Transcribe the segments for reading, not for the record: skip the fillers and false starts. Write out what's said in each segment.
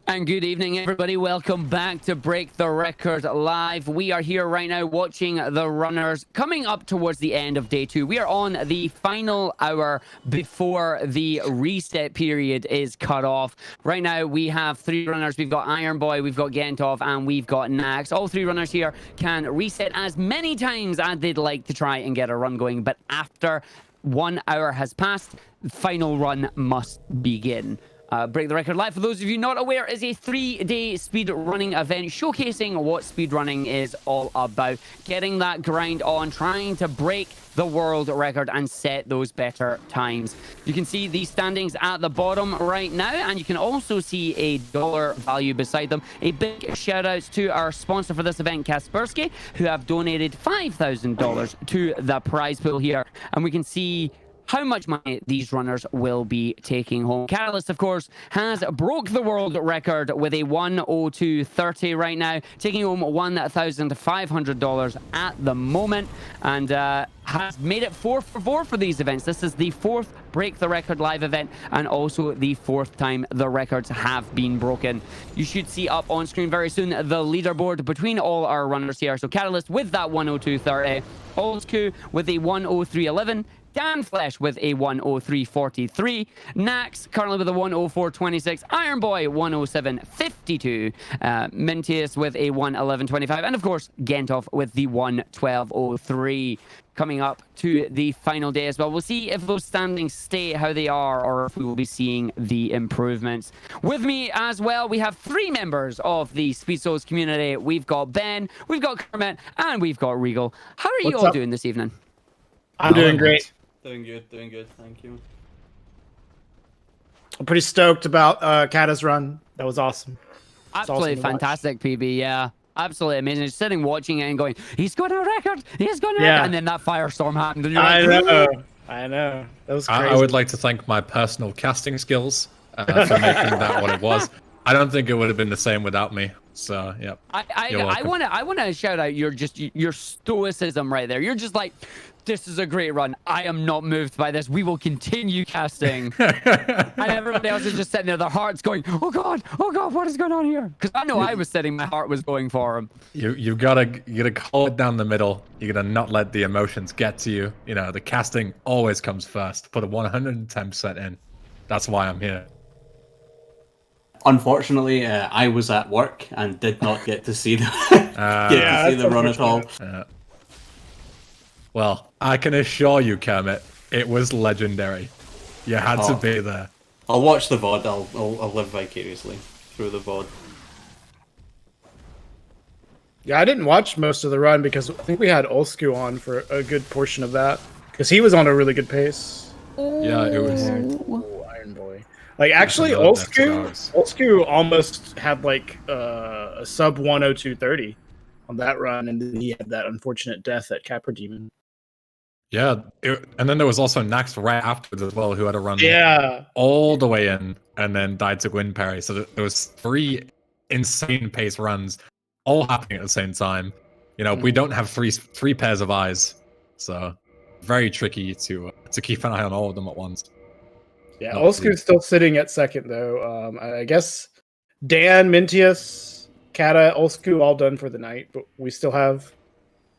And good evening, everybody. Welcome back to Break the Record Live. We are here right now watching the runners coming up towards the end of day 2. We are on the final hour before the reset period is cut off. Right now, we have 3 runners. We've got Iron Boy, we've got Gentov, and we've got Nax. All 3 runners here can reset as many times as they'd like to try and get a run going. But after 1 hour has passed, the final run must begin. Break the Record Live, for those of you not aware, is a 3-day speed running event showcasing what speedrunning is all about. Getting that grind on, trying to break the world record and set those better times. You can see the standings at the bottom right now, and you can also see a dollar value beside them. A big shout out to our sponsor for this event, Kaspersky, who have donated $5,000 to the prize pool here. And we can see how much money these runners will be taking home. Catalyst, of course, has broke the world record with a 1:02:30 right now, taking home $1,500 at the moment, and has made it 4 for 4 for these events. This is the 4th Break the Record Live event, and also the 4th time the records have been broken. You should see up on screen very soon the leaderboard between all our runners here. So Catalyst with that 1:02:30, Oldsku with a 1:03:11, Dan Flesh with a 1:03:43, Nax currently with a 1:04:26, Iron Boy 1:07:52, Mintius with a 1:11:25, and of course Gentov with the 1:12:03. Coming up to the final day as well. We'll see if those standings stay how they are, or if we will be seeing the improvements. With me as well, we have 3 members of the Speedsouls community. We've got Ben, we've got Kermit, and we've got Regal. How are you all doing this evening? I'm doing great. Doing good, thank you. I'm pretty stoked about Kata's run. That was awesome. Absolutely awesome fantastic, PB, yeah. Absolutely amazing. Just sitting watching it and going, he's got a record, he's got a record. And then that firestorm happened. And you're like, I know. That was crazy. I would like to thank my personal casting skills for making that what it was. I don't think it would have been the same without me. So, yeah. I want to shout out your stoicism right there. You're just like, this is a great run. I am not moved by this. We will continue casting. And everybody else is just sitting there, their heart's going, oh God, what is going on here? Because I know I was sitting, my heart was going for him. You gotta hold it down the middle. You gotta not let the emotions get to you. You know, the casting always comes first. Put a 110% in. That's why I'm here. Unfortunately, I was at work and did not get to see the run at all. Well, I can assure you, Kermit, it was legendary. You had to be there. I'll watch the VOD. I'll live vicariously through the VOD. Yeah, I didn't watch most of the run because I think we had Oldsku on for a good portion of that. Because he was on a really good pace. Yeah, it was. Oh, Iron Boy. Like, actually, Oldsku almost had, like, a sub 1:02:30 on that run, and then he had that unfortunate death at Capra Demon. Yeah, and then there was also Nax right afterwards as well, who had a run all the way in and then died to Gwyn Parry. So there was 3 insane pace runs all happening at the same time. You know, we don't have three pairs of eyes, so very tricky to keep an eye on all of them at once. Yeah, Oldsku's still sitting at second though. I guess Dan, Mintius, Kata, Oldsku all done for the night, but we still have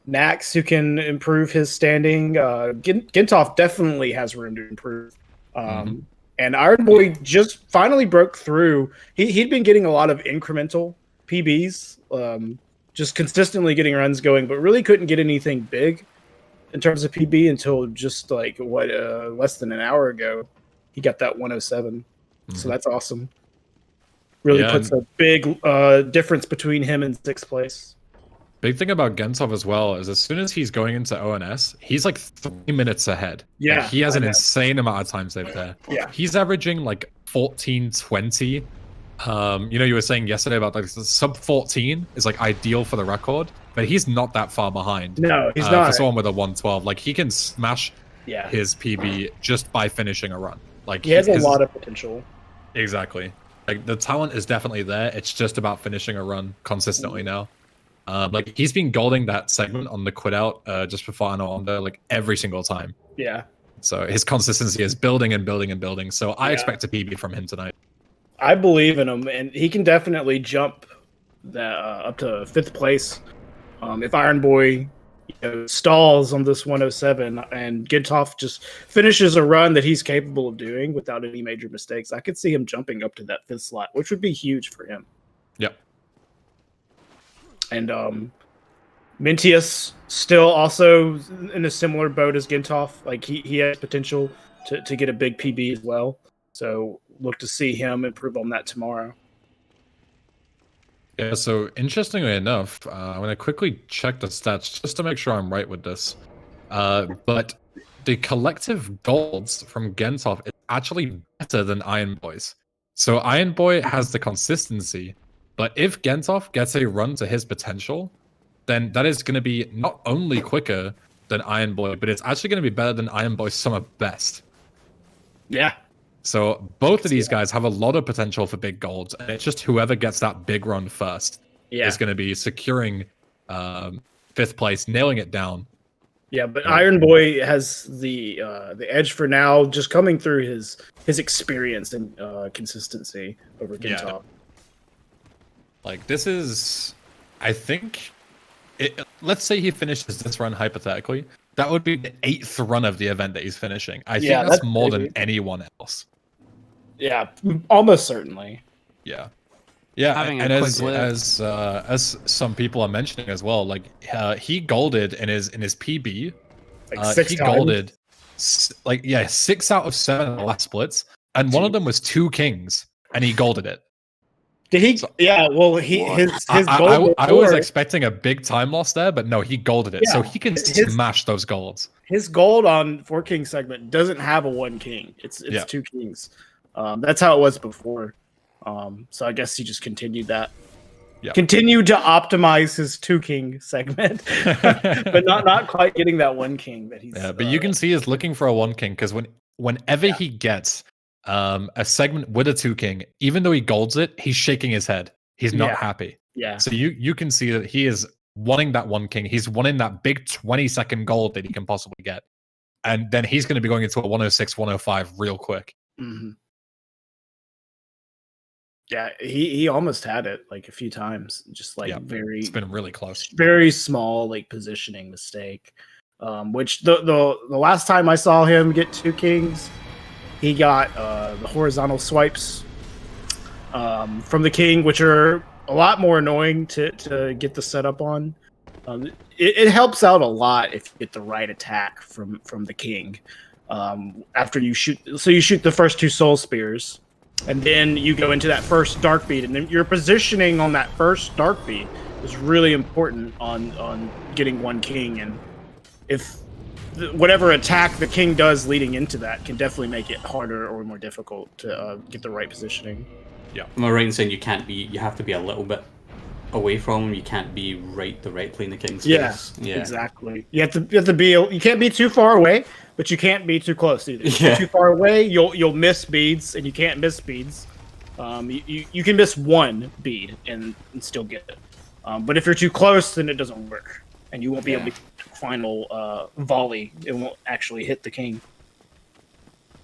Nax who can improve his standing. Gentov definitely has room to improve. And Iron Boy just finally broke through. He'd been getting a lot of incremental PBs, just consistently getting runs going, but really couldn't get anything big in terms of PB until just like less than an hour ago. He got that 107. So that's awesome. Really puts a big difference between him and 6th place. Big thing about Gentov as well is as soon as he's going into ONS, he's like 3 minutes ahead. Yeah. Like, he has an insane amount of time saved there. Yeah. He's averaging like 14:20. You know, you were saying yesterday about like sub 14 is like ideal for the record, but he's not that far behind. No, he's not. For someone with a 112, like he can smash his PB just by finishing a run. Like he has a lot of potential. Exactly. Like the talent is definitely there. It's just about finishing a run consistently now. Like he's been golding that segment on the quit out just before Anno Onda like every single time. Yeah. So his consistency is building and building and building. So I expect a PB from him tonight. I believe in him, and he can definitely jump that up to 5th place. If Iron Boy stalls on this 107 and Gintoff just finishes a run that he's capable of doing without any major mistakes, I could see him jumping up to that 5th slot, which would be huge for him. Yep. And Mintius still also in a similar boat as Gintoff. Like he has potential to get a big PB as well. So look to see him improve on that tomorrow. Yeah, so interestingly enough, I'm going to quickly check the stats just to make sure I'm right with this. But the collective golds from Gintoff is actually better than Iron Boy's. So Iron Boy has the consistency, but if Gintoff gets a run to his potential, then that is going to be not only quicker than Iron Boy, but it's actually going to be better than Iron Boy's summer best. Yeah. So both of these guys have a lot of potential for big golds, and it's just whoever gets that big run first is going to be securing 5th place, nailing it down. Yeah, but Iron Boy has the edge for now, just coming through his experience and consistency over Gintoff. Yeah. Like this is, I think, let's say he finishes this run hypothetically. That would be the 8th run of the event that he's finishing. I think that's more than anyone else. Yeah, almost certainly. Yeah, yeah, and as some people are mentioning as well, like he golded in his PB. Like 6 he times. golded 6 out of 7 in the last splits, and one of them was 2 kings, and he golded it. Did he? So, yeah, well, his gold. I was expecting a big time loss there, but no, he golded it, so he can smash those golds. His gold on 4 king segment doesn't have a 1 king. It's 2 kings. That's how it was before. So I guess he just continued that. Yep. Continued to optimize his 2 king segment, but not quite getting that 1 king that he's. Yeah, but you can see he's looking for a 1 king because whenever he gets a segment with a 2 king, even though he golds it, he's shaking his head. He's not happy. Yeah. So you can see that he is wanting that 1 king. He's wanting that big 20-second gold that he can possibly get. And then he's going to be going into a 106, 105 real quick. Mm-hmm. Yeah, he almost had it like a few times. Just like it's been really close. Very small like positioning mistake. Which the last time I saw him get 2 kings, he got the horizontal swipes from the king, which are a lot more annoying to get the setup on. It helps out a lot if you get the right attack from the king. After you shoot, so you shoot the first 2 soul spears, and then you go into that first dark beat, and then your positioning on that first dark beat is really important on getting 1 king. And if whatever attack the king does leading into that can definitely make it harder or more difficult to get the right positioning. Yeah, am I right in saying you have to be a little bit away from him? You can't be directly in the king's face. Yeah, exactly. You have to be. You can't be too far away, but you can't be too close either. If you're too far away, you'll miss beads, and you can't miss beads. You can miss 1 bead and still get it. But if you're too close, then it doesn't work, and you won't be able to get the final volley. It won't actually hit the king.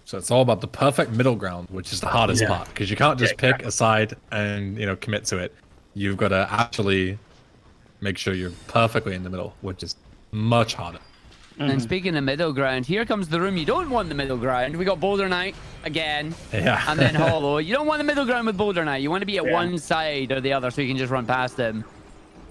So it's all about the perfect middle ground, which is the hardest part, because you can't just pick a side and commit to it. You've got to actually make sure you're perfectly in the middle, which is much harder. And speaking of middle ground, here comes the room you don't want the middle ground. We got Boulder Knight again, and then Hollow. You don't want the middle ground with Boulder Knight. You want to be at one side or the other so you can just run past him.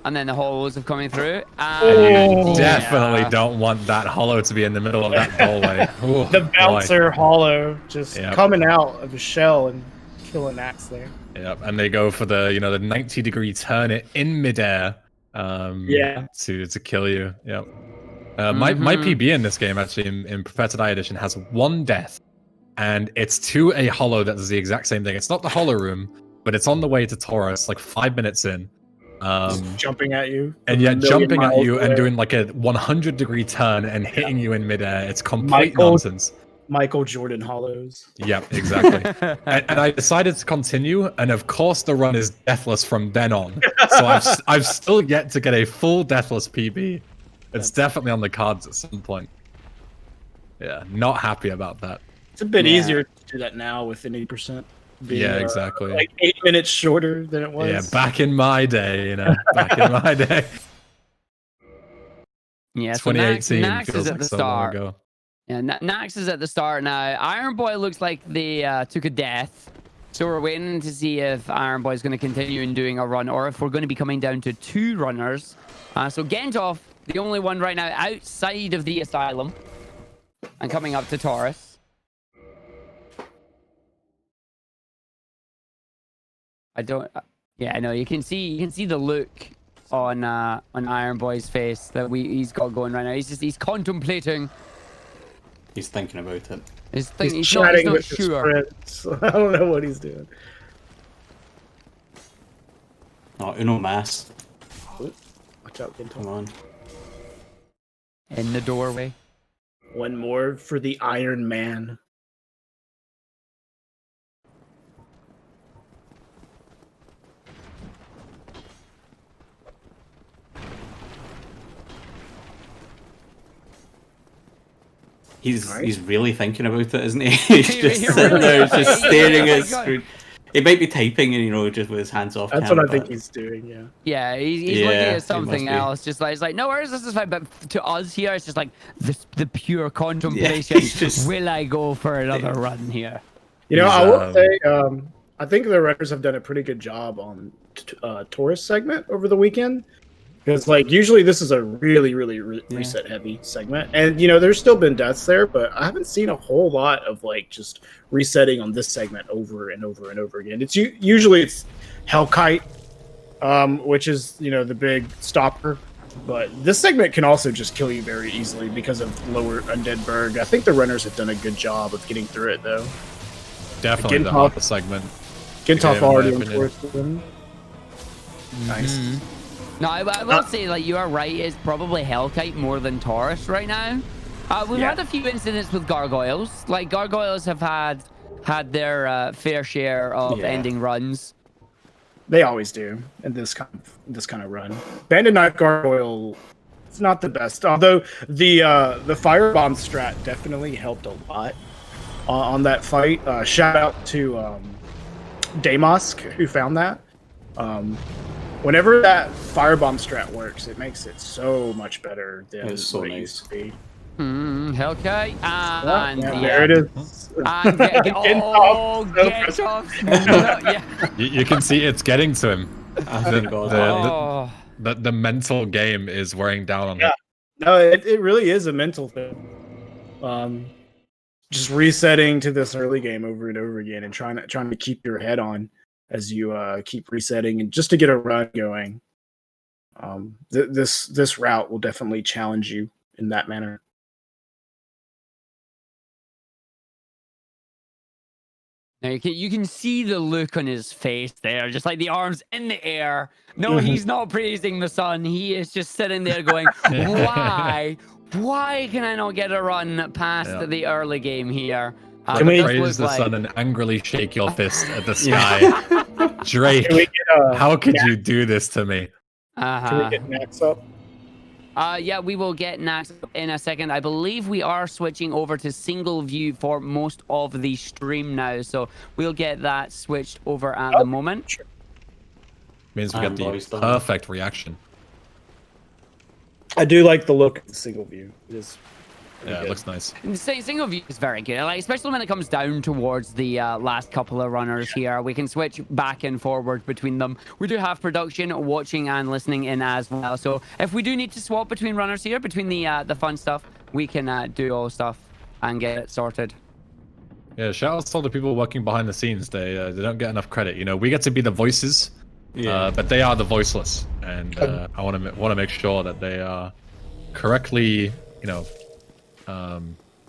And then the Hollows have coming through. And you definitely don't want that Hollow to be in the middle of that doorway. Ooh, the bouncer Hollow just coming out of the shell and killing Axe there. Yep, and they go for the the 90-degree turn it in midair. To kill you. Yep. My PB in this game actually in Professor Die Edition has 1 death, and it's to a Hollow that does the exact same thing. It's not the Hollow room, but it's on the way to Taurus, like 5 minutes in. Just jumping at you. And jumping at you and doing like a 100-degree turn and hitting you in midair. It's complete nonsense. Michael Jordan Hollows. Yep, exactly. and I decided to continue, and of course the run is deathless from then on. So I've still yet to get a full deathless PB. It's definitely on the cards at some point. Yeah, not happy about that. It's a bit easier to do that now with an 80% being, exactly. like 8 minutes shorter than it was. Yeah, back in my day, back in my day. Yeah, so 2018 Nax feels is at like the so long start. ago. Yeah, Nax is at the start now. Iron Boy looks like they took a death. So we're waiting to see if Iron Boy is going to continue in doing a run or if we're going to be coming down to 2 runners. So Gentoff, the only one right now outside of the asylum and coming up to Taurus. I don't... yeah, I know. You can see the look on Iron Boy's face that he's got going right now. He's contemplating. He's thinking about it. He's chatting with his friends. I don't know what he's doing. Oh, Uno Mas. Watch out, Gento. Come on. In the doorway. One more for the Iron Man. He's really thinking about it, isn't he? He's just sitting there, just staring at his screen. He might be typing, and just with his hands off. That's what I think he's doing. Yeah. Yeah, he's looking at something else. Just like, it's like, no worries, this is fine. But to us here, it's just like the pure contemplation. Just... Will I go for another run here? I will say, I think the Wreckers have done a pretty good job on tourist segment over the weekend. Because, usually this is a really, really reset-heavy segment. And, there's still been deaths there, but I haven't seen a whole lot of, just resetting on this segment over and over and over again. Usually it's Hellkite, which is, the big stopper. But this segment can also just kill you very easily because of lower Undead Berg. I think the runners have done a good job of getting through it, though. Definitely the hardest segment. Gintoff already on course with him. Nice. Mm-hmm. No, I will say, you are right. It's probably Hellkite more than Taurus right now. We've had a few incidents with Gargoyles. Gargoyles have had their fair share of ending runs. They always do in this kind of run. Bandit Knight Gargoyle, it's not the best. Although the firebomb strat definitely helped a lot on that fight. Shout out to Damosk who found that. Whenever that firebomb strat works, it makes it so much better than what it used to be. Hellkite. There it is. And get off. You can see it's getting to him. The mental game is wearing down on him. No, it really is a mental thing. Just resetting to this early game over and over again and trying to keep your head on as you keep resetting and just to get a run going. This route will definitely challenge you in that manner. Now you can see the look on his face there, just like the arms in the air. No, he's not praising the sun. He is just sitting there going, why? Why can I not get a run past the early game here? Can we praise the sun and angrily shake your fist at the sky? Drake, how could you do this to me? Can we get Nax up? Yeah, we will get Nax in a second. I believe we are switching over to single view for most of the stream now, so we'll get that switched over at the moment. Sure. Means we get the perfect reaction. I do like the look of the single view. It is it looks nice. Single view is very good, especially when it comes down towards the last couple of runners here. We can switch back and forward between them. We do have production watching and listening in as well. So if we do need to swap between runners here, between the fun stuff, we can do all stuff and get it sorted. Yeah, shout out to all the people working behind the scenes. They don't get enough credit. We get to be the voices, but they are the voiceless, and I want to make sure that they are correctly,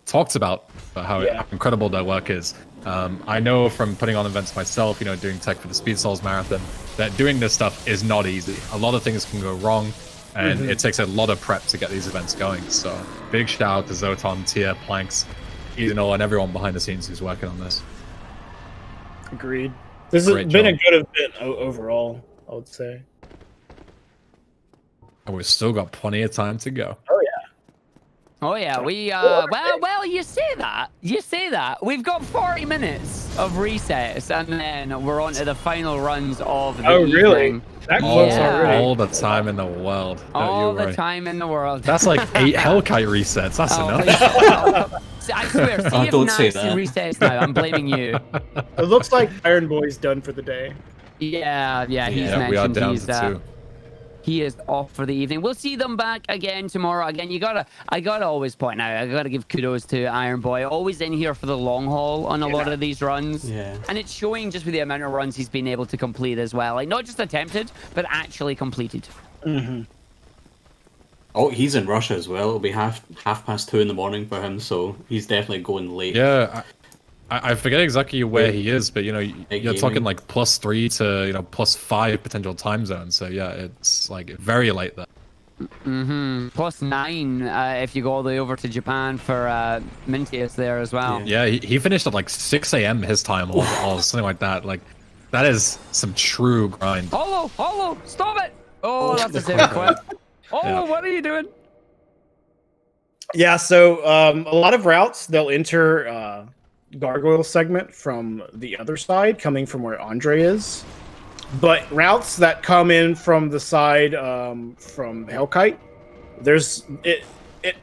talked about how incredible their work is. I know from putting on events myself, doing tech for the Speedsouls marathon, that doing this stuff is not easy. A lot of things can go wrong, and it takes a lot of prep to get these events going. So big shout out to Zoton, Tia, Planks, Edenol, and everyone behind the scenes who's working on this. Agreed. This has been a good event overall, I would say. And we've still got plenty of time to go. Oh, Oh yeah, well, you say that. You say that. We've got 40 minutes of resets, and then we're on to the final runs of the evening. Really? That close already? All the time in the world. All the time in the world. That's like 8 Hellkite resets. That's enough. I swear, see if don't say Nax that. resets now. I'm blaming you. It looks like Iron Boy's done for the day. Yeah, he's Yeah, we are mentioned down he's to 2. he is off for the evening. We'll see them back again tomorrow. Again, I gotta always point out, I gotta give kudos to Iron Boy. Always in here for the long haul on a lot of these runs. Yeah. And it's showing just with the amount of runs he's been able to complete as well. Like, not just attempted, but actually completed. Mm-hmm. Oh, he's in Russia as well. It'll be half past 2 in the morning for him, so he's definitely going late. Yeah, I forget exactly where he is, but you're talking like +3 to +5 potential time zones. So yeah, it's like very late there. +9 if you go all the way over to Japan for Mintius there as well. Yeah, he finished at like 6 a.m. his time or something like that. Like that is some true grind. Hollow, stop it! Oh, that's a saving quit. What are you doing? Yeah, so a lot of routes they'll enter Gargoyle segment from the other side, coming from where Andre is. But routes that come in from the side from Hellkite, it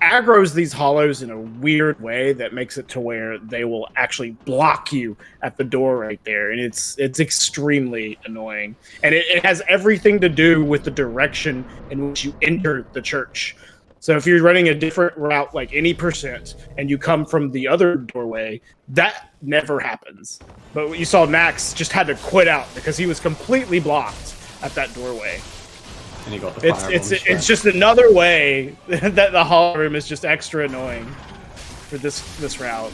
aggroes these hollows in a weird way that makes it to where they will actually block you at the door right there, and it's extremely annoying. And it has everything to do with the direction in which you enter the church. So if you're running a different route, like any percent, and you come from the other doorway, that never happens. But what you saw, Nax just had to quit out because he was completely blocked at that doorway. And he got the it's just another way that the hollow room is just extra annoying for this route.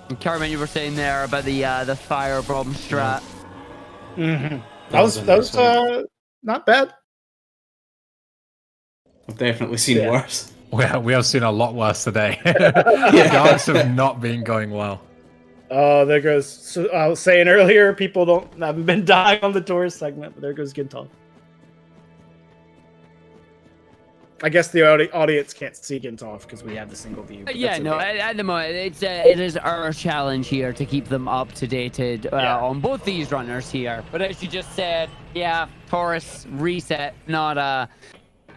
And Carmen, you were saying there about the firebomb strat. Mm-hmm. That was not bad. I've definitely seen worse. We have seen a lot worse today. The guards have not been going well. Oh, there goes. So I was saying earlier, people haven't been dying on the tourist segment, but there goes Gintov. I guess the audience can't see Gintov because we have the single view. Yeah, no, at the moment, it is our challenge here to keep them up to date on both these runners here. But as you just said, Taurus reset, not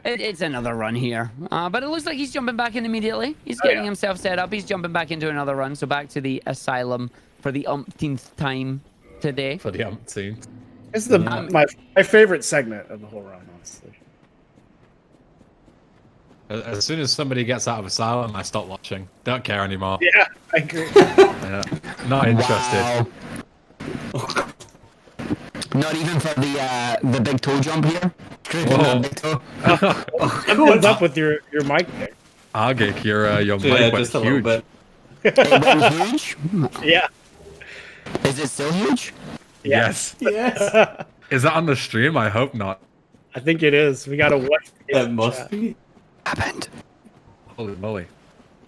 it's another run here. But it looks like he's jumping back in immediately. He's getting himself set up. He's jumping back into another run. So back to the asylum for the umpteenth time today. For the umpteenth. This is my favorite segment of the whole run, honestly. As soon as somebody gets out of asylum, I stop watching. Don't care anymore. Yeah, I agree. Not interested. Wow. Not even for the big toe jump here. Big toe. What's up with your mic there? Argic, your mic went just a huge. little bit. It went huge? Yeah. Is it still huge? Yes. Yes. Is that on the stream? I hope not. I think it is. We got a what? It must be. Happened. Holy moly.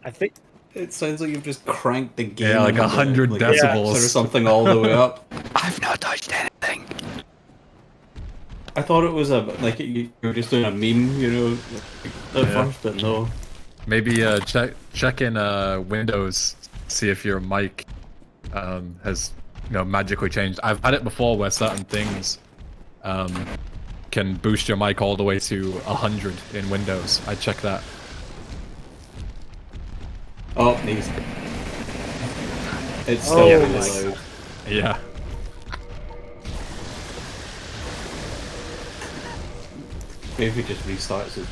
I think It sounds like you've just cranked the game. Yeah, like 100 decibels. Or something all the way up. I've not touched anything. I thought it was like you were just doing a meme, at first, but no. Maybe check in Windows, see if your mic has magically changed. I've had it before where certain things can boost your mic all the way to 100 in Windows. I check that. Oh, nice. It's still really loud. Yeah. Maybe it just restarts it.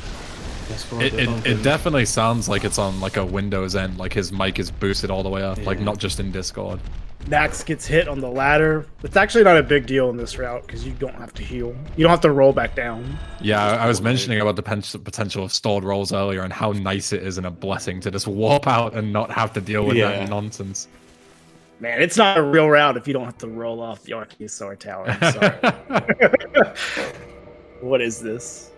It definitely sounds like it's on like a Windows end, like his mic is boosted all the way up, like not just in Discord. Nax gets hit on the ladder. It's actually not a big deal in this route because you don't have to heal. You don't have to roll back down. Yeah, I was mentioning about the potential of stalled rolls earlier and how nice it is and a blessing to just warp out and not have to deal with that nonsense. Man, it's not a real route if you don't have to roll off the Archosaur Tower. I'm sorry. What is this?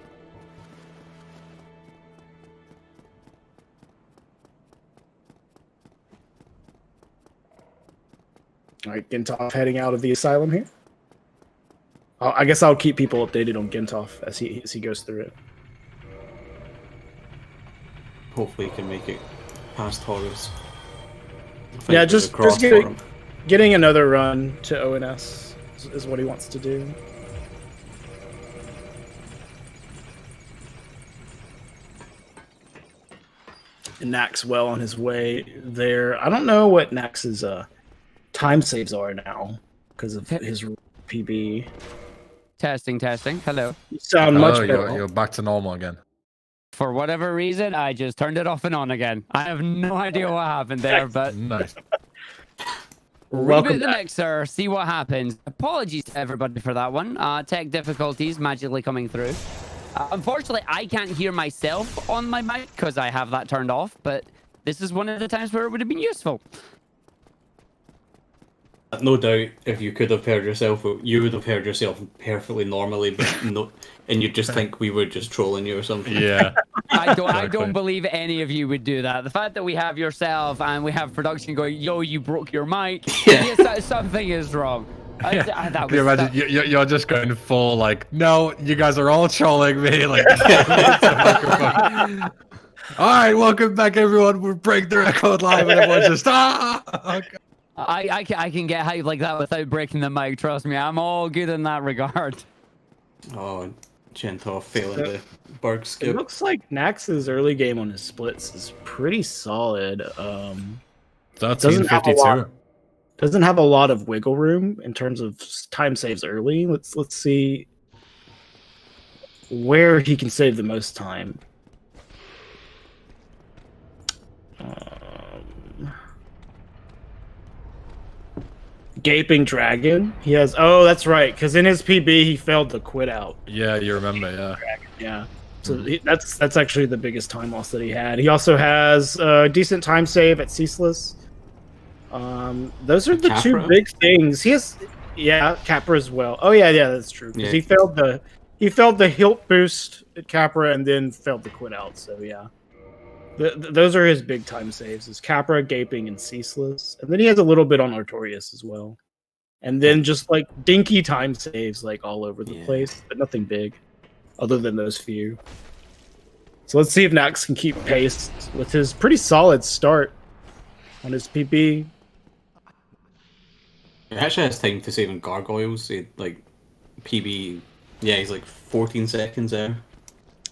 All right, Gintov heading out of the asylum here. I guess I'll keep people updated on Gentov as he goes through it. Hopefully, he can make it past Horus. Yeah, just getting another run to ONS is what he wants to do. And Nax well on his way there. I don't know what Nax's time saves are now because of his PB. Testing. Hello. You sound much better. You're back to normal again. For whatever reason, I just turned it off and on again. I have no idea what happened there, but Nice. Reboot the mixer, see what happens. Apologies to everybody for that one. Tech difficulties magically coming through. Unfortunately, I can't hear myself on my mic because I have that turned off, but this is one of the times where it would have been useful. No doubt, if you could have heard yourself, you would have heard yourself perfectly normally, but no, and you'd just think we were just trolling you or something. Yeah. I don't believe any of you would do that. The fact that we have yourself and we have production going, yo, you broke your mic, something is wrong. Can you imagine? You're just going full like, no, you guys are all trolling me. Like, all right, welcome back, everyone. We're Break the Record live, and everyone's just Okay. I can get hyped like that without breaking the mic. Trust me, I'm all good in that regard. Oh, Gentov failing the Berg skip. It looks like Nax's early game on his splits is pretty solid. 1352. Doesn't have a lot of wiggle room in terms of time saves early. Let's see where he can save the most time. Gaping Dragon. He has. Oh, that's right. Because in his PB, he failed the quit out. Yeah, you remember. Yeah. Yeah. So that's actually the biggest time loss that he had. He also has a decent time save at Ceaseless. Those are the Capra? two big things. He has, Capra as well. Oh yeah, that's true. Because he failed the hilt boost at Capra and then failed the quit out. So yeah, those are his big time saves: is Capra, Gaping, and Ceaseless. And then he has a little bit on Artorias as well. And then just like dinky time saves like all over the place, but nothing big, other than those few. So let's see if Nax can keep pace with his pretty solid start on his PB. He actually has time to save in Gargoyles. He, like, PB, he's like 14 seconds there.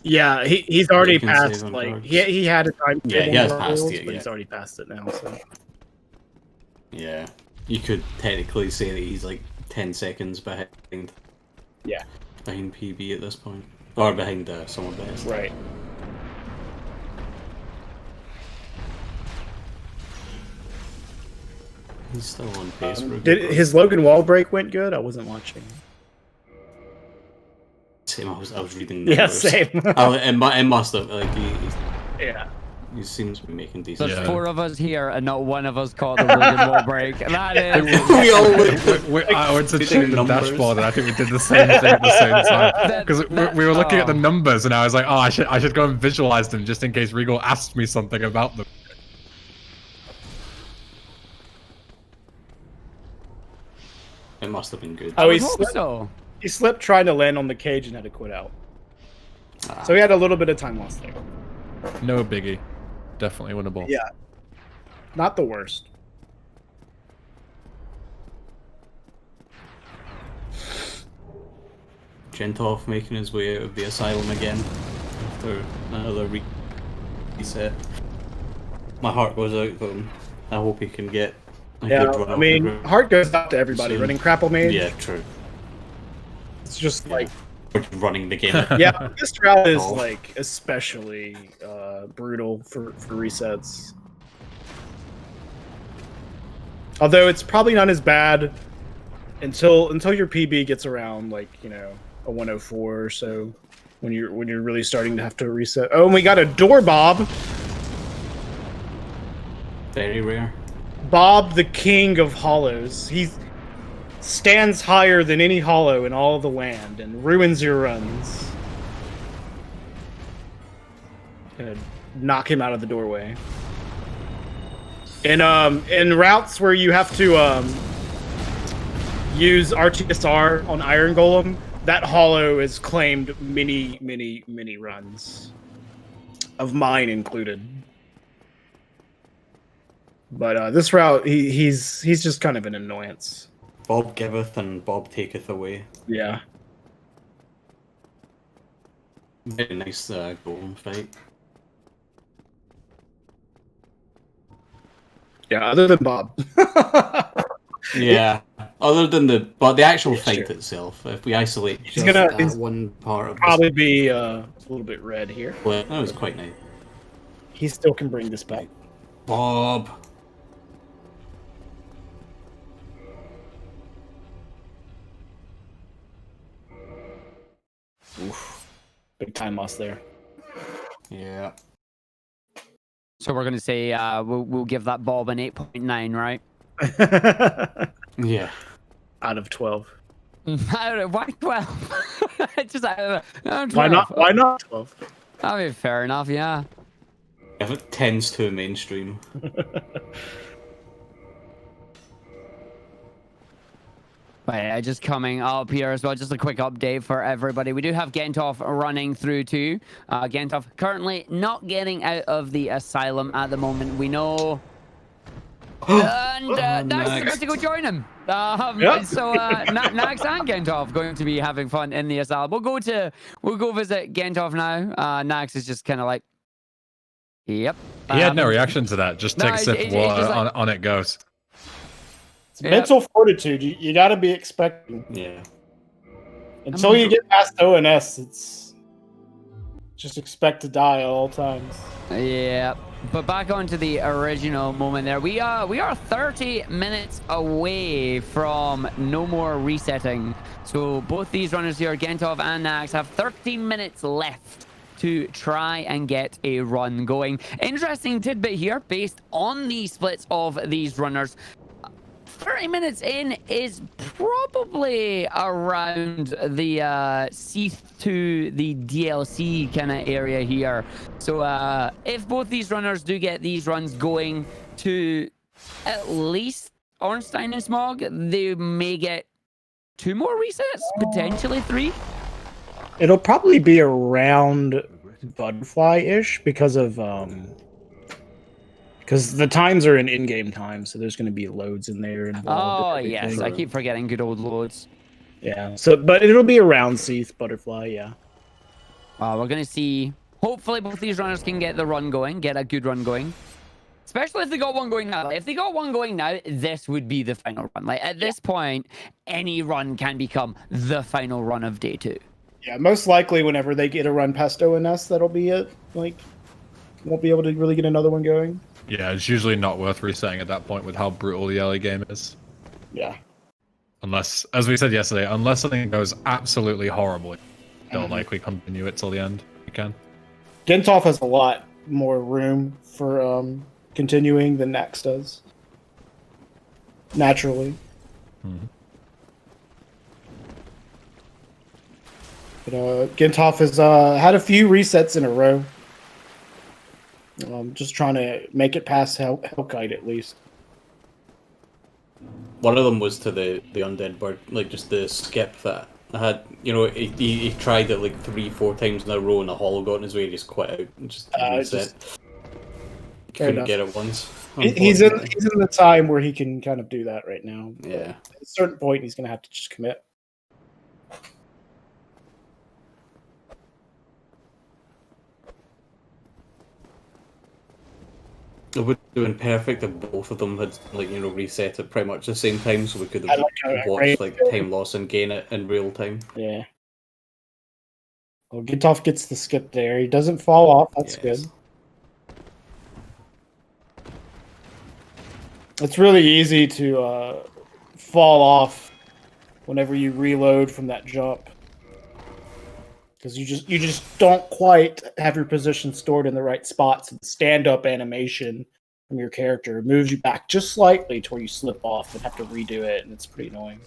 Yeah, he's already passed, like, he had a time to he has passed it, but he's already passed it now, so. Yeah, you could technically say that he's like 10 seconds behind. Yeah. Behind PB at this point. Or behind someone best. Right. He's still on pace. Did his Logan wall break went good? I wasn't watching. Same. I was reading. Yeah, same. It must have like yeah. He seems to be making decent. There's 4 of us here, and not one of us caught the Logan wall break. That is. We all I went to check the dashboard, and I think we did the same thing at the same time. Because we were looking at the numbers, and I was like, oh, I should go and visualize them just in case Regal asked me something about them. It must have been good. Oh, he slipped trying to land on the cage and had to quit out. So he had a little bit of time lost there. No biggie. Definitely winnable. Yeah. Not the worst. Gentov making his way out of the asylum again after another reset. My heart goes out to him. I hope he can get a good run. I mean, heart goes out to everybody running Crapple Mage. Yeah, true. It's just like running the game. Yeah, this route is like especially brutal for resets. Although it's probably not as bad until your PB gets around like, you know, a 104 or so, when you're really starting to have to reset. Oh, and we got a door Bob. Very rare. Bob, the king of hollows. He stands higher than any hollow in all the land and ruins your runs. Gonna knock him out of the doorway. In routes where you have to use RTSR on Iron Golem, that hollow is claimed many runs, of mine included. But this route, he's just kind of an annoyance. Bob giveth and Bob taketh away. Yeah. Very nice golem fight. Yeah, other than Bob. Yeah, other than the actual fight itself, if we isolate just that one part of probably be a little bit red here. Well, that was quite nice. He still can bring this back. Bob. Oof. Big time loss there. Yeah. So we're going to say we'll give that Bob an 8.9, right? Yeah. Out of 12. Why 12? Just out of 12. Why not 12? I mean, fair enough, yeah. If it tends to mainstream. Right, just coming up here as well, just a quick update for everybody. We do have Gentov running through too. Gentov currently not getting out of the asylum at the moment. We know. And Nax is about to go join him. Yep. So Nax and Gentov going to be having fun in the asylum. We'll go visit Gentov now. Nax is just kind of like, yep. He had no reaction to that. Just take a sip of water, like, on it goes. It's mental fortitude. You got to be expecting. Yeah. Until you get past ONS, it's just expect to die at all times. Yeah. But back onto the original moment there. We are 30 minutes away from no more resetting. So both these runners here, Gentov and Nax, have 13 minutes left to try and get a run going. Interesting tidbit here, based on the splits of these runners. 30 minutes in is probably around the Seath to the DLC kind of area here. So if both these runners do get these runs going to at least Ornstein and Smog, they may get 2 more resets, potentially 3. It'll probably be around Butterfly-ish because of because the times are in-game time, so there's going to be loads in there. Oh yes, I keep forgetting good old loads. Yeah. So, but it'll be around Seath Butterfly. Yeah. We're gonna see. Hopefully, both these runners can get the run going, get a good run going. Especially if they got one going now. Like, if they got one going now, this would be the final run. Like at this point, any run can become the final run of day 2. Yeah. Most likely, whenever they get a run past ONS, that'll be it. Like, won't be able to really get another one going. Yeah, it's usually not worth resetting at that point with how brutal the early game is. Yeah. Unless, as we said yesterday, unless something goes absolutely horribly, don't likely continue it till the end. You can. Gentov has a lot more room for continuing than Nax does. Naturally. Mm-hmm. But Gentov has had a few resets in a row. Just trying to make it past Hellkite at least. One of them was to the undead bird, like just the skip that I had. You know, he tried it like 3-4 times in a row, and a hollow got in his way. He just quit out and just reset. Couldn't get it once. He's in the time where he can kind of do that right now. Yeah. At a certain point, he's going to have to just commit. It would have been perfect if both of them had, like, you know, reset at pretty much the same time, so we could have watched like time loss and gain it in real time. Yeah. Well, Gentov gets the skip there. He doesn't fall off. That's good. It's really easy to fall off whenever you reload from that jump, because you just don't quite have your position stored in the right spot. So the stand-up animation from your character moves you back just slightly to where you slip off and have to redo it, and it's pretty annoying.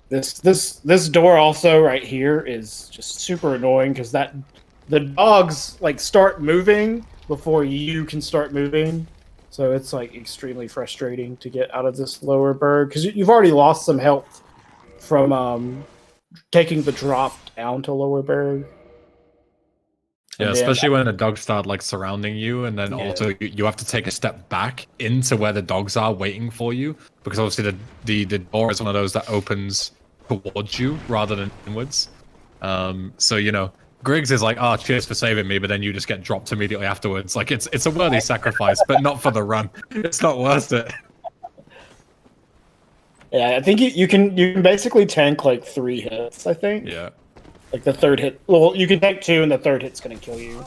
This door also right here is just super annoying because the dogs like start moving before you can start moving. So it's like extremely frustrating to get out of this lower berg because you've already lost some health from taking the drop down to lower berg. Yeah, especially when the dogs start like surrounding you, and then also you have to take a step back into where the dogs are waiting for you, because obviously the door is one of those that opens towards you rather than inwards. So you know, Griggs is like, "Oh, cheers for saving me," but then you just get dropped immediately afterwards. Like it's a worthy sacrifice, but not for the run. It's not worth it. Yeah, I think you can basically tank like 3 hits. I think. Yeah. Like the third hit. Well, you can take 2, and the third hit's gonna kill you.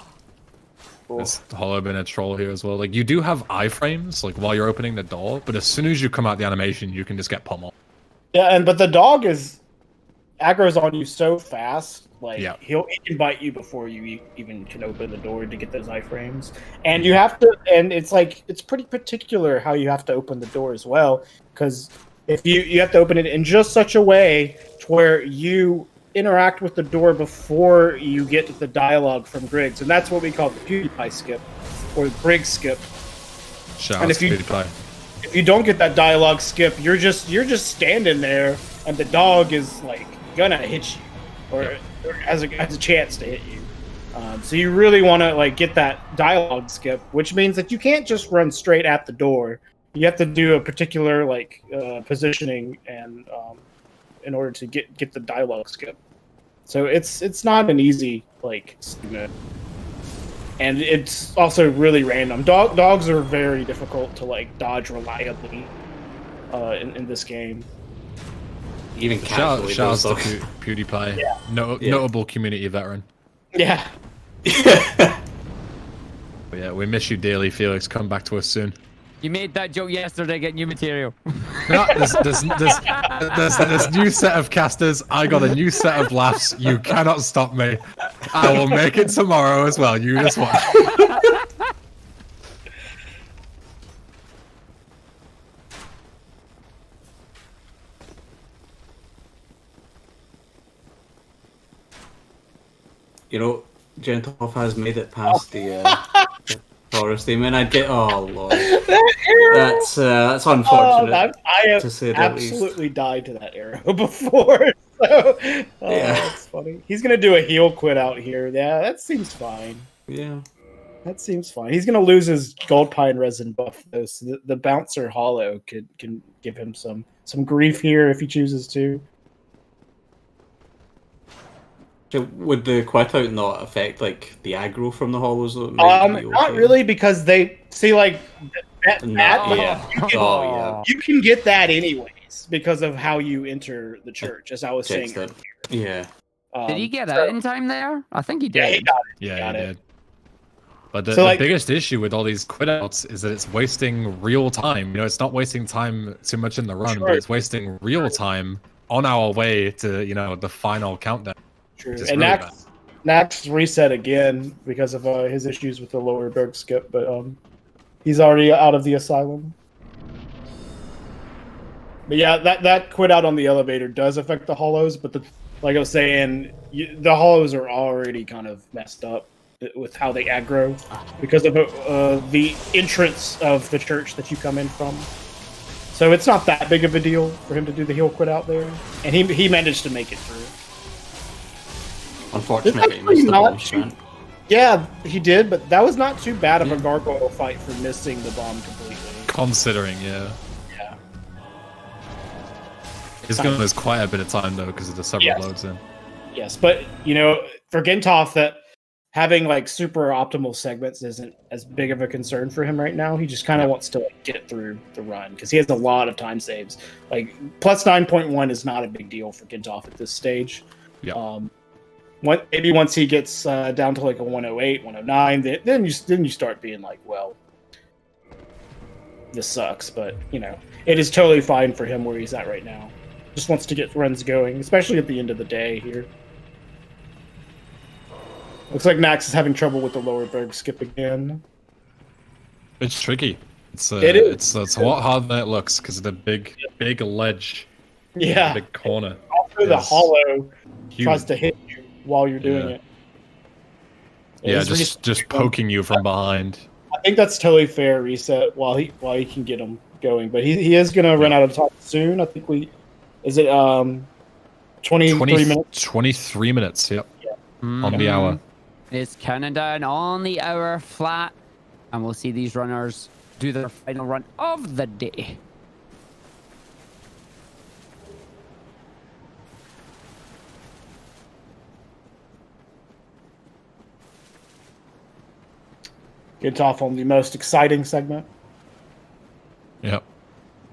Cool. There's Hollow been a troll here as well. Like you do have iframes, like while you're opening the door, but as soon as you come out the animation, you can just get pummeled. Yeah, but the dog aggro's on you so fast. Like he can bite you before you even can open the door to get those iframes. And you have to, and it's like it's pretty particular how you have to open the door as well, because if you have to open it in just such a way to where you interact with the door before you get to the dialogue from Griggs, and that's what we call the PewDiePie skip or the Griggs skip. And if you don't get that dialogue skip, you're just standing there, and the dog is like gonna hit you, or has a chance to hit you. So you really want to like get that dialogue skip, which means that you can't just run straight at the door. You have to do a particular like positioning and in order to get the dialogue skip. So it's not an easy like segment. And it's also really random. Dogs are very difficult to like dodge reliably in this game. Even shout out to PewDiePie, notable community veteran. Yeah. Yeah, we miss you dearly, Felix. Come back to us soon. You made that joke yesterday, get new material. No, there's new set of casters. I got a new set of laughs. You cannot stop me. I will make it tomorrow as well. You just watch. You know, Gentoff has made it past the forest theme, and I'd get lord. That's unfortunate. I have absolutely died to that arrow before. So, that's funny. He's gonna do a heal quit out here. Yeah, that seems fine. Yeah, that seems fine. He's gonna lose his gold pine resin buff though, so the bouncer hollow can give him some grief here if he chooses to. Would the quit out not affect like the aggro from the hollows? Not really, because they see like you can get that anyways because of how you enter the church, as I was saying. Yeah. Did he get out in time there? I think he did. Yeah, he got it. Yeah, he did. But the biggest issue with all these quit outs is that it's wasting real time. You know, it's not wasting time too much in the run, but it's wasting real time on our way to, you know, the final countdown. True. And really Nax reset again because of his issues with the lower berg skip, but he's already out of the asylum. But yeah, that quit out on the elevator does affect the hollows, but like I was saying, the hollows are already kind of messed up with how they aggro because of the entrance of the church that you come in from. So it's not that big of a deal for him to do the heal quit out there, and he managed to make it through. Unfortunately, he missed the bomb. Yeah, he did, but that was not too bad of a gargoyle fight for missing the bomb completely. Considering, yeah. He's going to lose quite a bit of time though because of the several loads in. Yes, but you know, for Gentoff, that having like super optimal segments isn't as big of a concern for him right now. He just kind of wants to like, get through the run because he has a lot of time saves. Like plus 9.1 is not a big deal for Gentoff at this stage. Yeah. Maybe once he gets down to like a 108, 109, then you start being like, well, this sucks. But you know, it is totally fine for him where he's at right now. Just wants to get runs going, especially at the end of the day here. Looks like Max is having trouble with the lower berg skip again. It's tricky. It's a lot harder than it looks because of the big ledge. Yeah. The big corner. Also, the hollow tries to hit you while you're doing it. Yeah, just poking you from behind. think that's totally fair. Reset while he can get him going, but he is gonna run out of time soon. I think is it 23 minutes? 23 minutes. Yep. On the hour. It's counting down on the hour flat, and we'll see these runners do their final run of the day. Gets off on the most exciting segment. Yep.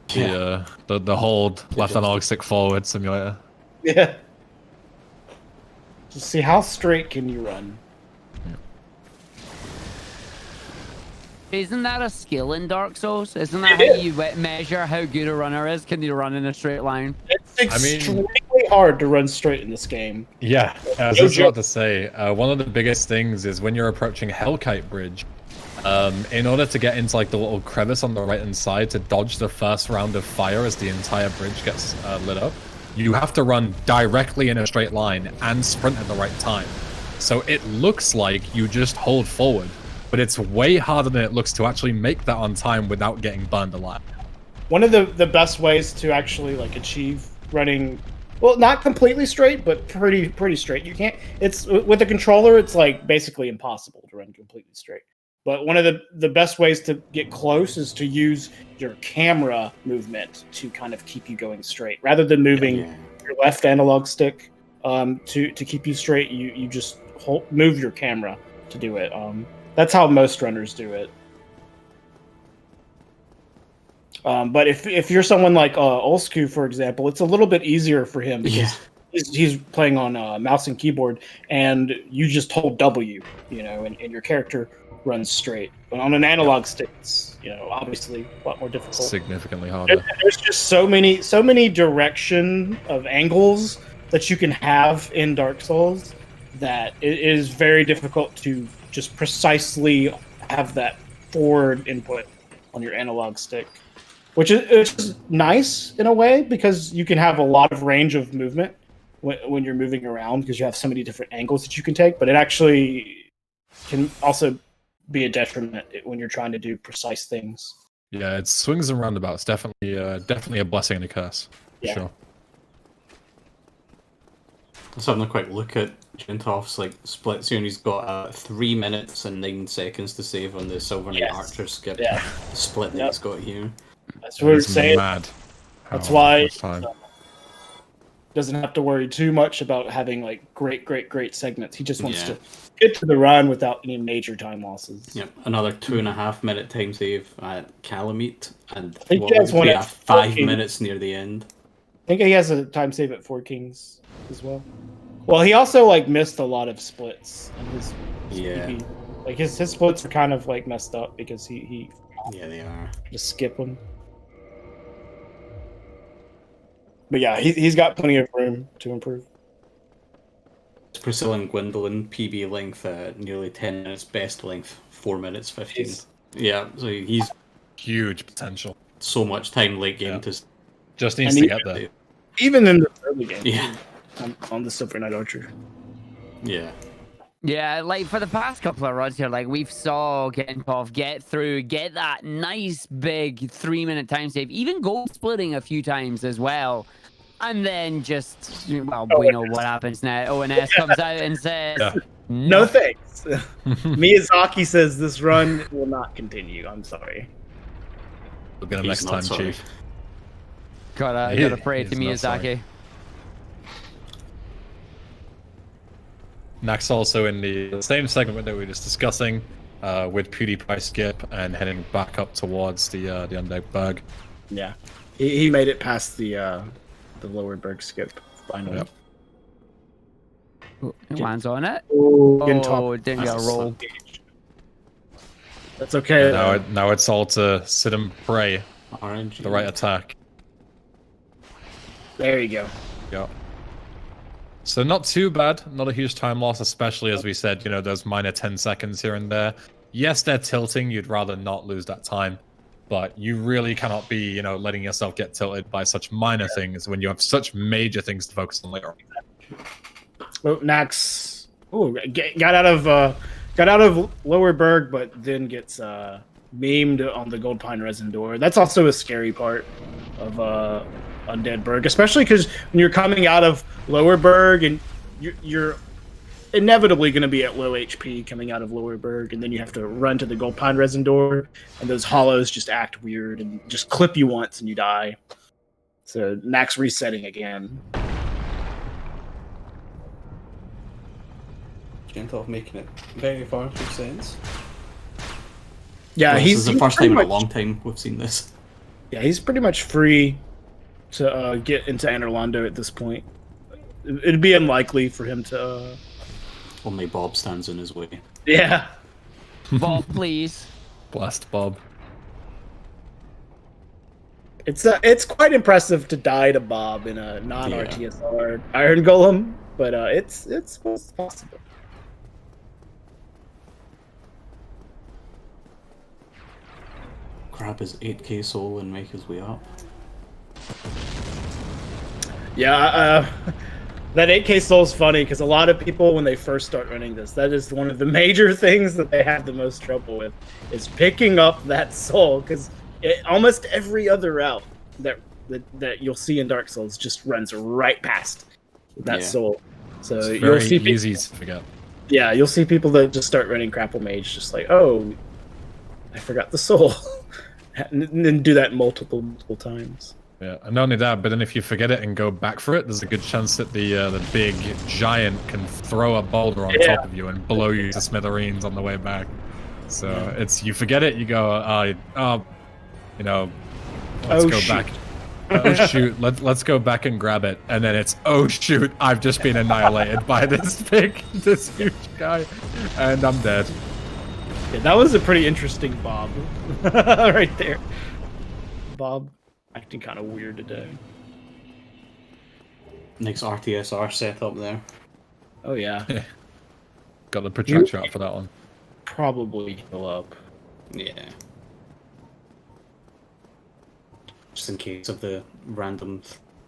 The hold left analog stick forward simulator. Yeah. Just see how straight can you run. Isn't that a skill in Dark Souls? Isn't that how you measure how good a runner is? Can you run in a straight line? It's extremely hard to run straight in this game. Yeah, I was just about to say, one of the biggest things is when you're approaching Hellkite Bridge, in order to get into like the little crevice on the right-hand side to dodge the first round of fire as the entire bridge gets lit up, you have to run directly in a straight line and sprint at the right time. So it looks like you just hold forward, but it's way harder than it looks to actually make that on time without getting burned alive. One of the best ways to actually like achieve running, well, not completely straight, but pretty straight. You can't. It's with a controller, it's like basically impossible to run completely straight. But one of the best ways to get close is to use your camera movement to kind of keep you going straight, rather than moving your left analog stick to keep you straight. You just move your camera to do it. That's how most runners do it. But if you're someone like Olsku, for example, it's a little bit easier for him because he's playing on mouse and keyboard, and you just hold W, and your character runs straight. But on an analog stick, it's obviously a lot more difficult. Significantly harder. There's just so many direction of angles that you can have in Dark Souls that it is very difficult to just precisely have that forward input on your analog stick, which is nice in a way because you can have a lot of range of movement when you're moving around because you have so many different angles that you can take, but it actually can also be a detriment when you're trying to do precise things. Yeah, it's swings and roundabouts. Definitely a blessing and a curse. For sure. Let's have a quick look at Gentoff's splits here, and he's got 3 minutes and 9 seconds to save on the Silver Knight Archer skip split that he's got here. That's what we're saying. Mad. That's why doesn't have to worry too much about having great segments. He just wants to get to the run without any major time losses. Yep, another 2.5 minute time save at Calamite, and I think he has one at 5 minutes near the end. I think he has a time save at Four Kings as well. Well, he also missed a lot of splits in his PB. His splits are kind of messed up because he they are just skip them. But yeah, he's got plenty of room to improve. Priscilla and Gwendolyn PB length nearly 10 minutes, best length 4 minutes 15. Yeah, so he's huge potential. So much time late game to just needs to get there. Even in the early game, on the Silver Knight Archer. Yeah. Yeah, for the past couple of runs here, we've saw Gentoff get that nice big 3 minute time save, even goal splitting a few times as well. And then we know what happens now. ONS comes out and says, no thanks. Miyazaki says this run will not continue. I'm sorry. We'll get him next time, Chief. Gotta pray to Miyazaki. Nax also in the same segment that we were just discussing, with PewDiePie skip and heading back up towards the Undead Berg. Yeah, he made it past the lower Berg skip finally. Yep. He lands on it. It didn't get a roll. That's okay. Now it's all to sit and pray. RNG. The right attack. There you go. Yeah. So not too bad, not a huge time loss, especially as we said, those minor 10 seconds here and there. Yes, they're tilting, you'd rather not lose that time, but you really cannot be, letting yourself get tilted by such minor things when you have such major things to focus on later on. Well, Nax got out of got out of Lower Berg, but then gets memed on the Gold Pine Resin Door. That's also a scary part of Undead Berg, especially because when you're coming out of Lower Berg and you're inevitably going to be at low HP coming out of Lower Berg, and then you have to run to the Gold Pine Resin Door, and those hollows just act weird and just clip you once and you die. So Nax resetting again. Gentle making it very far through sense. Yeah, this is the first time in a much, long time we've seen this. Yeah, he's pretty much free to get into Anorlando at this point. It'd be unlikely for him to... Only Bob stands in his way. Yeah. Bob, please. Blast Bob. It's quite impressive to die to Bob in a non-RTSR Iron Golem, but it's possible. Grab his 8k soul and make his way up. Yeah, that 8k soul is funny because a lot of people, when they first start running this, that is one of the major things that they have the most trouble with, is picking up that soul, because almost every other route that you'll see in Dark Souls just runs right past that soul. So it's you'll see easy to forget. Yeah, you'll see people that just start running Grapple Mage, just like, oh, I forgot the soul, and then do that multiple times. Yeah, and not only that, but then if you forget it and go back for it, there's a good chance that the big giant can throw a boulder on top of you and blow you to smithereens on the way back. So it's, you forget it, you go, you know, let's go back. Oh shoot, let's go back and grab it, and then it's, oh shoot, I've just been annihilated by this huge guy, and I'm dead. Yeah, that was a pretty interesting Bob right there. Bob acting kind of weird today. Nice RTSR setup there. Oh yeah. Got the projector out for that one. Probably heal up. Yeah. Just in case of the random.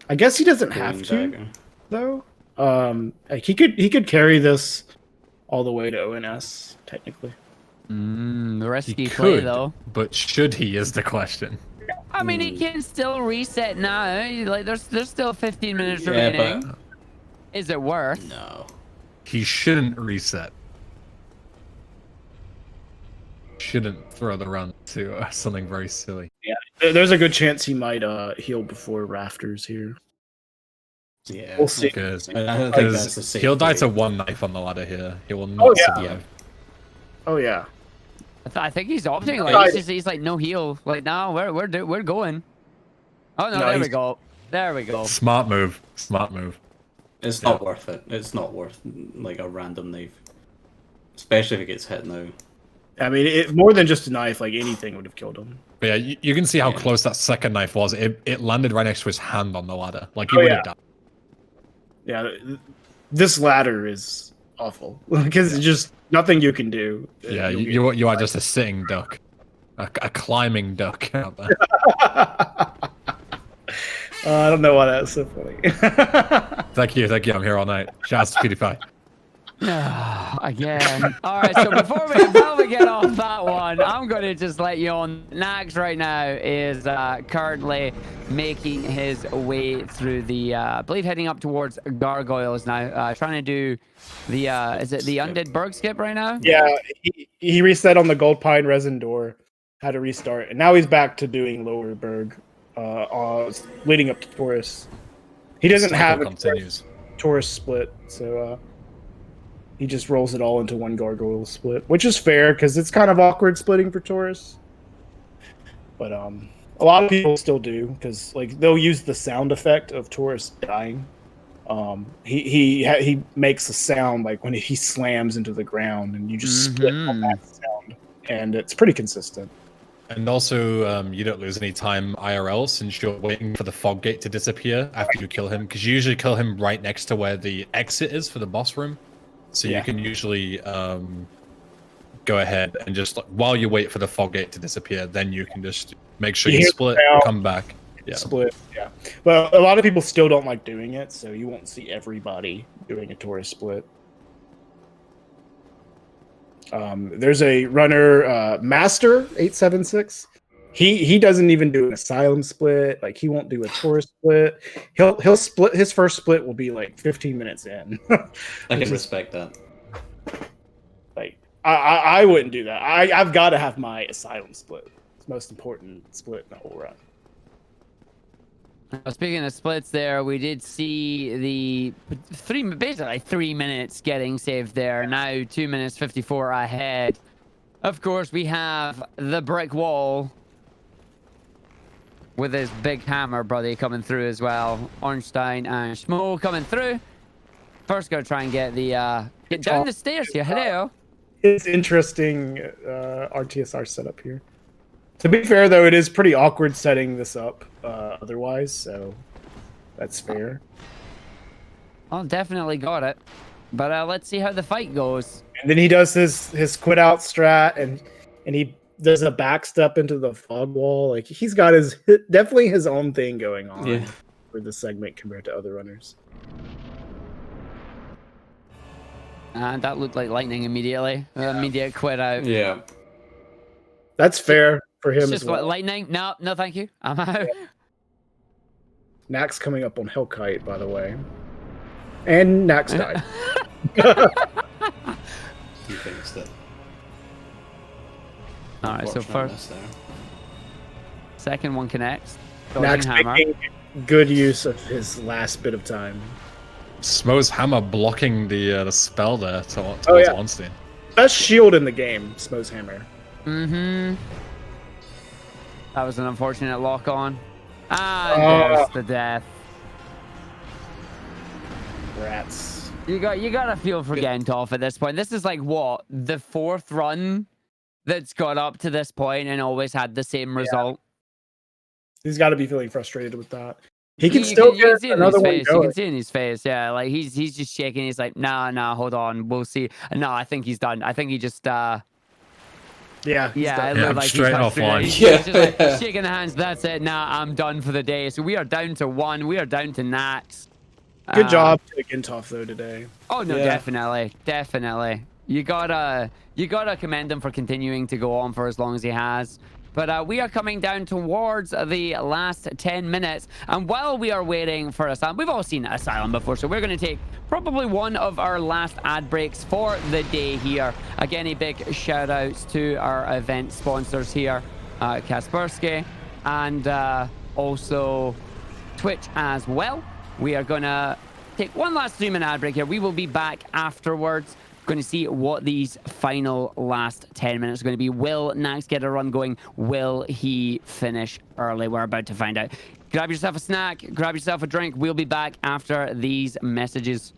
I guess he doesn't have to, though. Like he could carry this all the way to ONS technically. The risky play though. But should he is the question. I mean, he can still reset now. Like, there's still 15 minutes remaining. But... Is it worth? No. He shouldn't reset. Shouldn't throw the run to something very silly. Yeah, there's a good chance he might heal before Rafters here. Yeah, we'll see. Because he'll die to one knife on the ladder here. He will not survive. Oh yeah. I think he's opting like he's like no heal. Like no, we're going. Oh no, there we go. There we go. Smart move. Smart move. It's not worth it. It's not worth like a random knife, especially if it gets hit now. I mean, more than just a knife, like anything would have killed him. But yeah, you can see how close that second knife was. It landed right next to his hand on the ladder. Like he would have died. Yeah, this ladder is awful because it's just nothing you can do. Yeah, you are just a sitting duck, a climbing duck out there. I don't know why that's so funny. Thank you. I'm here all night. Shouts to PewDiePie. Again. All right, so before we get off that one, I'm going to just let you on. Nax right now is currently making his way through the, I believe heading up towards Gargoyles now, trying to do the, is it the Undead Berg skip right now? Yeah, he reset on the Gold Pine Resin Door, had to restart, and now he's back to doing Lower Berg, leading up to Taurus. He doesn't have a Taurus split, so he just rolls it all into one Gargoyle split, which is fair because it's kind of awkward splitting for Taurus. But a lot of people still do because like they'll use the sound effect of Taurus dying. He makes a sound like when he slams into the ground, and you just split on that sound, and it's pretty consistent. And also, you don't lose any time IRL since you're waiting for the fog gate to disappear after you kill him, because you usually kill him right next to where the exit is for the boss room. So you can usually go ahead and just, while you wait for the fog gate to disappear, then you can just make sure you split, come back. Yeah. Split, yeah. But a lot of people still don't like doing it, so you won't see everybody doing a Taurus split. There's a runner, Master 876. He doesn't even do an asylum split. Like he won't do a tourist split. He'll split. His first split will be like 15 minutes in. I can respect that. Like I wouldn't do that. I've got to have my asylum split. It's the most important split in the whole run. Speaking of splits, there we did see the basically 3 minutes getting saved there. Now 2 minutes 54 ahead. Of course, we have the brick wall with his big hammer buddy coming through as well. Ornstein and Schmo coming through. First, gonna try and get down the stairs here. Hello. It's interesting RTSR setup here. To be fair, though, it is pretty awkward setting this up otherwise, so that's fair. Well, definitely got it. But let's see how the fight goes. And then he does his quit out strat, and he does a backstep into the fog wall. Like he's got definitely his own thing going on for this segment compared to other runners. And that looked like lightning immediately. Immediate quit out. Yeah. That's fair for him as well. Lightning? No, thank you. I'm out. Nax coming up on Hellkite, by the way. And Nax died. He thinks that. Alright, so first. Second one connects. Nax making good use of his last bit of time. Smo's hammer blocking the spell there towards Ornstein. Best shield in the game, Smo's hammer. Mm-hmm. That was an unfortunate lock on. There's the death. Rats. You gotta feel for Gentoff at this point. This is like what? The fourth run that's got up to this point and always had the same result. He's got to be feeling frustrated with that. He can still get another one going. You can see in his face, yeah. Like he's just shaking. He's like, nah, hold on, we'll see. No, I think he's done. I think he just yeah, it looked like straight offline. He's just like shaking the hands. That's it. Nah, I'm done for the day. So we are down to one. We are down to Nax. Good job to Gentoff though today. Oh no, definitely. You gotta commend him for continuing to go on for as long as he has. But we are coming down towards the last 10 minutes. And while we are waiting for Asylum, we've all seen Asylum before, so we're going to take probably one of our last ad breaks for the day here. Again, a big shout out to our event sponsors here, Kaspersky, and also Twitch as well. We are going to take one last 3-minute ad break here. We will be back afterwards. Going to see what these final last 10 minutes are going to be. Will Nax get a run going? Will he finish early? We're about to find out. Grab yourself a snack, grab yourself a drink. We'll be back after these messages.